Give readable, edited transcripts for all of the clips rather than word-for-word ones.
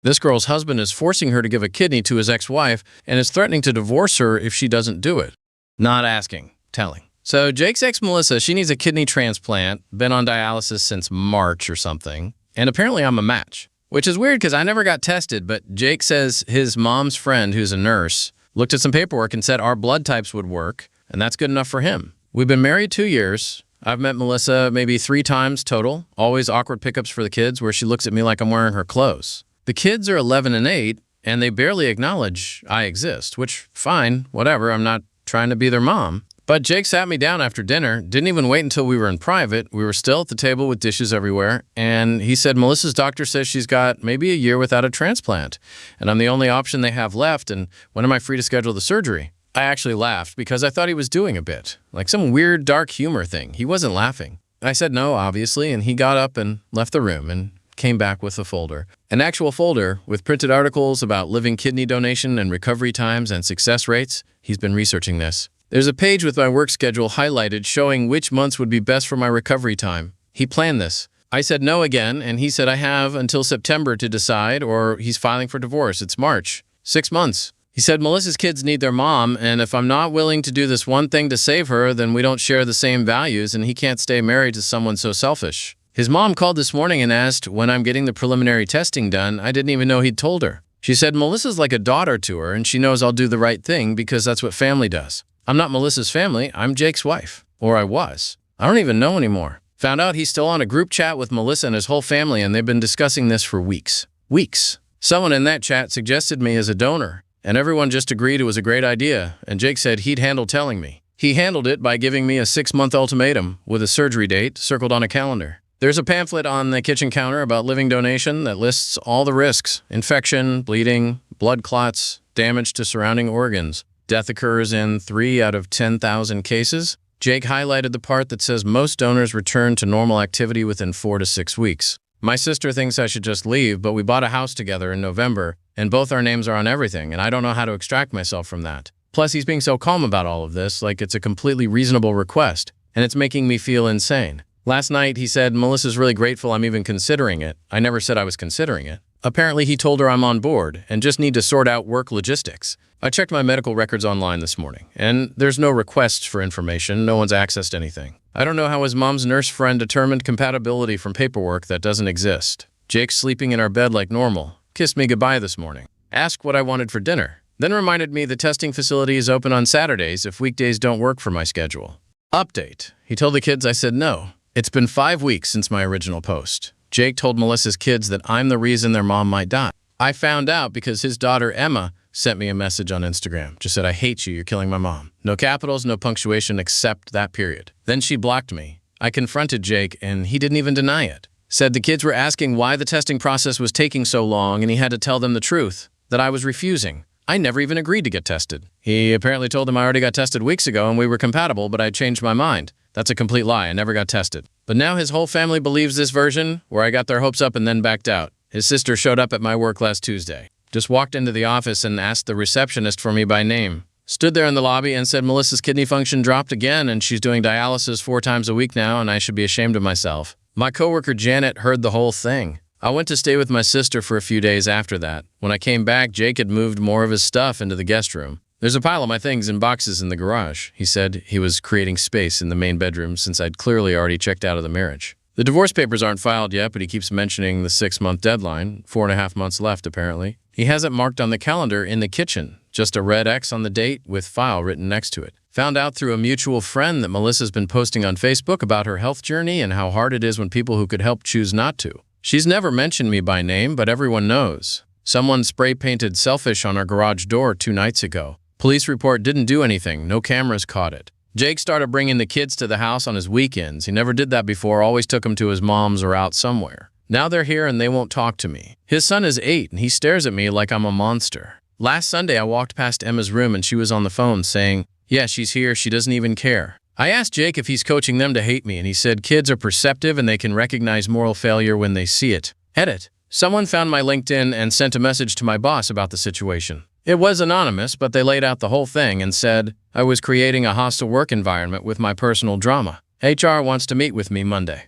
This girl's husband is forcing her to give a kidney to his ex-wife and is threatening to divorce her if she doesn't do it. Not asking, telling. So Jake's ex Melissa, she needs a kidney transplant, been on dialysis since March or something, and apparently I'm a match. Which is weird because I never got tested, but Jake says his mom's friend, who's a nurse, looked at some paperwork and said our blood types would work, and that's good enough for him. We've been married 2 years. I've met Melissa maybe 3 times total, always awkward pickups for the kids where she looks at me like I'm wearing her clothes. The kids are 11 and 8, and they barely acknowledge I exist, which, fine, whatever, I'm not trying to be their mom. But Jake sat me down after dinner, didn't even wait until we were in private. We were still at the table with dishes everywhere, and he said Melissa's doctor says she's got maybe a year without a transplant, and I'm the only option they have left, and when am I free to schedule the surgery? I actually laughed because I thought he was doing a bit, like some weird dark humor thing. He wasn't laughing. I said no, obviously, and he got up and left the room and came back with a folder. An actual folder with printed articles about living kidney donation and recovery times and success rates. He's been researching this. There's a page with my work schedule highlighted showing which months would be best for my recovery time. He planned this. I said no again, and he said I have until September to decide, or he's filing for divorce. It's March. 6 months. He said Melissa's kids need their mom, and if I'm not willing to do this one thing to save her, then we don't share the same values, and he can't stay married to someone so selfish. His mom called this morning and asked when I'm getting the preliminary testing done. I didn't even know he'd told her. She said Melissa's like a daughter to her, and she knows I'll do the right thing because that's what family does. I'm not Melissa's family, I'm Jake's wife. Or I was. I don't even know anymore. Found out he's still on a group chat with Melissa and his whole family, and they've been discussing this for weeks. Weeks. Someone in that chat suggested me as a donor, and everyone just agreed it was a great idea, and Jake said he'd handle telling me. He handled it by giving me a 6-month ultimatum with a surgery date circled on a calendar. There's a pamphlet on the kitchen counter about living donation that lists all the risks: infection, bleeding, blood clots, damage to surrounding organs. Death occurs in 3 out of 10,000 cases. Jake highlighted the part that says most donors return to normal activity within 4 to 6 weeks. My sister thinks I should just leave, but we bought a house together in November, and both our names are on everything, and I don't know how to extract myself from that. Plus, he's being so calm about all of this, like it's a completely reasonable request, and it's making me feel insane. Last night, he said, Melissa's really grateful I'm even considering it. I never said I was considering it. Apparently, he told her I'm on board and just need to sort out work logistics. I checked my medical records online this morning, and there's no requests for information. No one's accessed anything. I don't know how his mom's nurse friend determined compatibility from paperwork that doesn't exist. Jake's sleeping in our bed like normal. Kissed me goodbye this morning. Asked what I wanted for dinner. Then reminded me the testing facility is open on Saturdays if weekdays don't work for my schedule. Update. He told the kids I said no. It's been 5 weeks since my original post. Jake told Melissa's kids that I'm the reason their mom might die. I found out because his daughter Emma sent me a message on Instagram. Just said, I hate you, you're killing my mom. No capitals, no punctuation except that period. Then she blocked me. I confronted Jake and he didn't even deny it. Said the kids were asking why the testing process was taking so long and he had to tell them the truth, that I was refusing. I never even agreed to get tested. He apparently told them I already got tested weeks ago and we were compatible, but I changed my mind. That's a complete lie. I never got tested. But now his whole family believes this version, where I got their hopes up and then backed out. His sister showed up at my work last Tuesday. Just walked into the office and asked the receptionist for me by name. Stood there in the lobby and said Melissa's kidney function dropped again and she's doing dialysis 4 times a week now and I should be ashamed of myself. My coworker Janet heard the whole thing. I went to stay with my sister for a few days after that. When I came back, Jake had moved more of his stuff into the guest room. There's a pile of my things in boxes in the garage. He said he was creating space in the main bedroom since I'd clearly already checked out of the marriage. The divorce papers aren't filed yet, but he keeps mentioning the 6-month deadline, 4.5 months left apparently. He has it marked on the calendar in the kitchen, just a red X on the date with file written next to it. Found out through a mutual friend that Melissa's been posting on Facebook about her health journey and how hard it is when people who could help choose not to. She's never mentioned me by name, but everyone knows. Someone spray-painted selfish on our garage door 2 nights ago. Police report didn't do anything, no cameras caught it. Jake started bringing the kids to the house on his weekends. He never did that before, always took them to his mom's or out somewhere. Now they're here and they won't talk to me. His son is 8 and he stares at me like I'm a monster. Last Sunday I walked past Emma's room and she was on the phone saying, yeah, she's here, she doesn't even care. I asked Jake if he's coaching them to hate me and he said kids are perceptive and they can recognize moral failure when they see it. Edit. Someone found my LinkedIn and sent a message to my boss about the situation. It was anonymous, but they laid out the whole thing and said I was creating a hostile work environment with my personal drama. HR wants to meet with me Monday.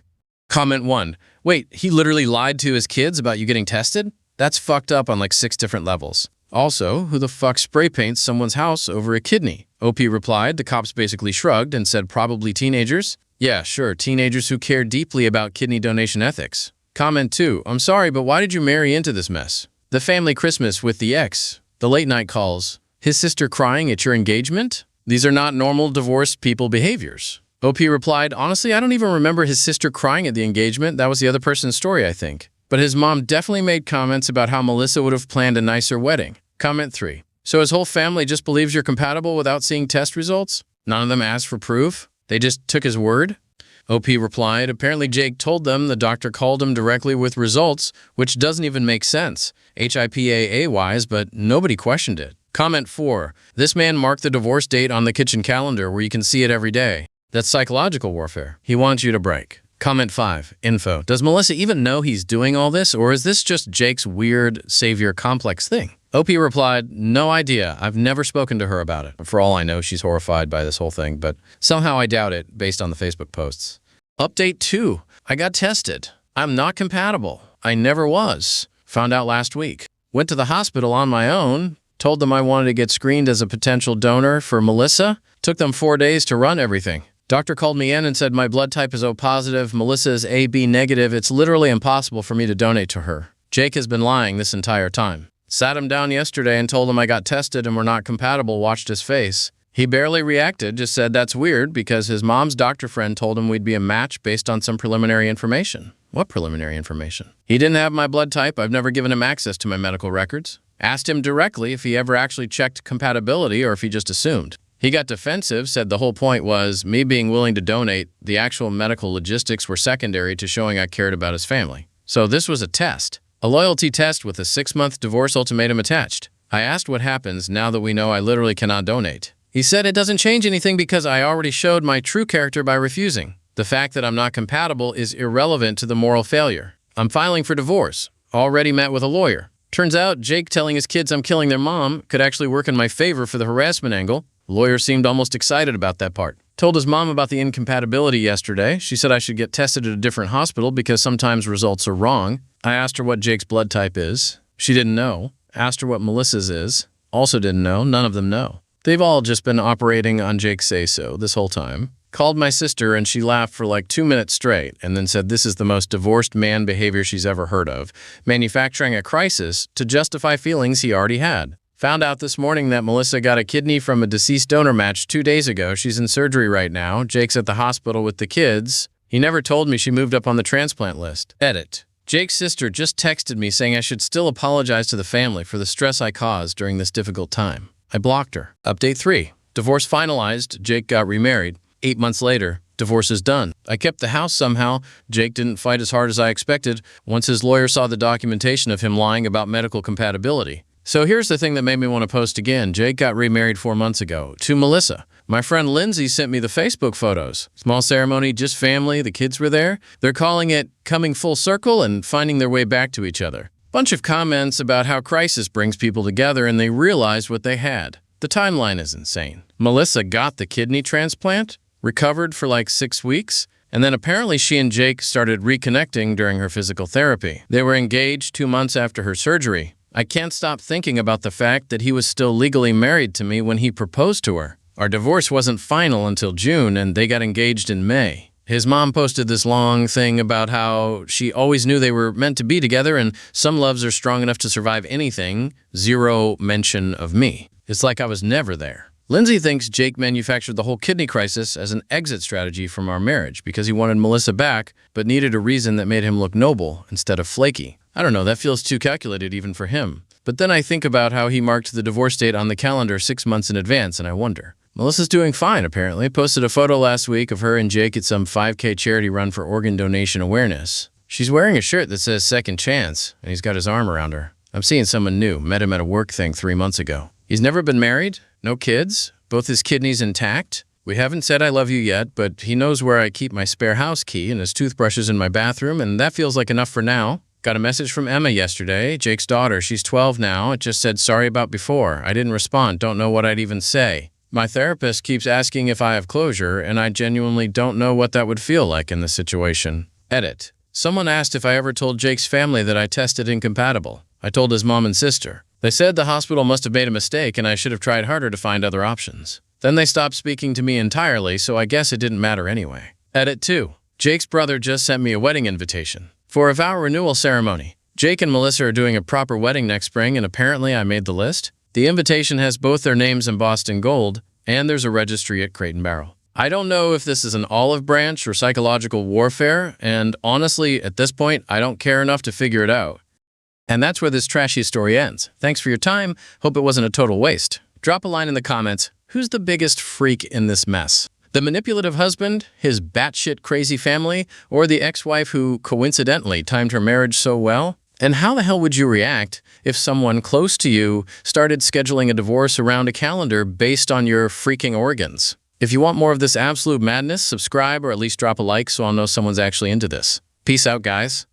Comment 1. Wait, he literally lied to his kids about you getting tested? That's fucked up on like 6 different levels. Also, who the fuck spray paints someone's house over a kidney? OP replied. The cops basically shrugged and said probably teenagers. Yeah, sure, teenagers who care deeply about kidney donation ethics. Comment 2. I'm sorry, but why did you marry into this mess? The family Christmas with the ex. The late night calls. His sister crying at your engagement? These are not normal divorced people behaviors. OP replied, honestly, I don't even remember his sister crying at the engagement. That was the other person's story, I think. But his mom definitely made comments about how Melissa would have planned a nicer wedding. Comment 3. So his whole family just believes you're compatible without seeing test results? None of them asked for proof? They just took his word? OP replied, apparently Jake told them the doctor called him directly with results, which doesn't even make sense, HIPAA-wise, but nobody questioned it. Comment 4. This man marked the divorce date on the kitchen calendar where you can see it every day. That's psychological warfare. He wants you to break. Comment 5. Info. Does Melissa even know he's doing all this, or is this just Jake's weird savior complex thing? OP replied, no idea. I've never spoken to her about it. For all I know, she's horrified by this whole thing, but somehow I doubt it based on the Facebook posts. Update 2. I got tested. I'm not compatible. I never was. Found out last week. Went to the hospital on my own. Told them I wanted to get screened as a potential donor for Melissa. Took them 4 days to run everything. Doctor called me in and said my blood type is O positive, Melissa is AB negative. It's literally impossible for me to donate to her. Jake has been lying this entire time. Sat him down yesterday and told him I got tested and we're not compatible, watched his face. He barely reacted, just said that's weird because his mom's doctor friend told him we'd be a match based on some preliminary information. What preliminary information? He didn't have my blood type. I've never given him access to my medical records. Asked him directly if he ever actually checked compatibility or if he just assumed. He got defensive, said the whole point was me being willing to donate. The actual medical logistics were secondary to showing I cared about his family. So this was a test. A loyalty test with a 6-month divorce ultimatum attached. I asked what happens now that we know I literally cannot donate. He said it doesn't change anything because I already showed my true character by refusing. The fact that I'm not compatible is irrelevant to the moral failure. I'm filing for divorce. Already met with a lawyer. Turns out Jake telling his kids I'm killing their mom could actually work in my favor for the harassment angle. The lawyer seemed almost excited about that part. Told his mom about the incompatibility yesterday. She said I should get tested at a different hospital because sometimes results are wrong. I asked her what Jake's blood type is. She didn't know. Asked her what Melissa's is. Also didn't know. None of them know. They've all just been operating on Jake's say-so this whole time. Called my sister and she laughed for like 2 minutes straight and then said this is the most divorced man behavior she's ever heard of, manufacturing a crisis to justify feelings he already had. Found out this morning that Melissa got a kidney from a deceased donor match 2 days ago. She's in surgery right now. Jake's at the hospital with the kids. He never told me she moved up on the transplant list. Edit. Jake's sister just texted me saying I should still apologize to the family for the stress I caused during this difficult time. I blocked her. Update 3. Divorce finalized. Jake got remarried. 8 months later, divorce is done. I kept the house somehow. Jake didn't fight as hard as I expected once his lawyer saw the documentation of him lying about medical compatibility. So here's the thing that made me want to post again. Jake got remarried 4 months ago to Melissa. My friend Lindsay sent me the Facebook photos. Small ceremony, just family, the kids were there. They're calling it coming full circle and finding their way back to each other. Bunch of comments about how crisis brings people together and they realized what they had. The timeline is insane. Melissa got the kidney transplant, recovered for like 6 weeks, and then apparently she and Jake started reconnecting during her physical therapy. They were engaged 2 months after her surgery. I can't stop thinking about the fact that he was still legally married to me when he proposed to her. Our divorce wasn't final until June, and they got engaged in May. His mom posted this long thing about how she always knew they were meant to be together and some loves are strong enough to survive anything. Zero mention of me. It's like I was never there. Lindsay thinks Jake manufactured the whole kidney crisis as an exit strategy from our marriage because he wanted Melissa back but needed a reason that made him look noble instead of flaky. I don't know, that feels too calculated even for him. But then I think about how he marked the divorce date on the calendar 6 months in advance and I wonder. Melissa's doing fine, apparently. Posted a photo last week of her and Jake at some 5K charity run for organ donation awareness. She's wearing a shirt that says Second Chance, and he's got his arm around her. I'm seeing someone new. Met him at a work thing 3 months ago. He's never been married, no kids, both his kidneys intact. We haven't said I love you yet, but he knows where I keep my spare house key and his toothbrushes in my bathroom, and that feels like enough for now. Got a message from Emma yesterday, Jake's daughter. She's 12 now. It just said sorry about before. I didn't respond. Don't know what I'd even say. My therapist keeps asking if I have closure, and I genuinely don't know what that would feel like in this situation. Edit. Someone asked if I ever told Jake's family that I tested incompatible. I told his mom and sister. They said the hospital must have made a mistake and I should have tried harder to find other options. Then they stopped speaking to me entirely, so I guess it didn't matter anyway. Edit 2. Jake's brother just sent me a wedding invitation for a vow renewal ceremony. Jake and Melissa are doing a proper wedding next spring, and apparently I made the list. The invitation has both their names embossed in gold, and there's a registry at Crate and Barrel. I don't know if this is an olive branch or psychological warfare, and honestly, at this point, I don't care enough to figure it out. And that's where this trashy story ends. Thanks for your time. Hope it wasn't a total waste. Drop a line in the comments. Who's the biggest freak in this mess? The manipulative husband, his batshit crazy family, or the ex-wife who coincidentally timed her marriage so well? And how the hell would you react if someone close to you started scheduling a divorce around a calendar based on your freaking organs? If you want more of this absolute madness, subscribe or at least drop a like so I'll know someone's actually into this. Peace out, guys.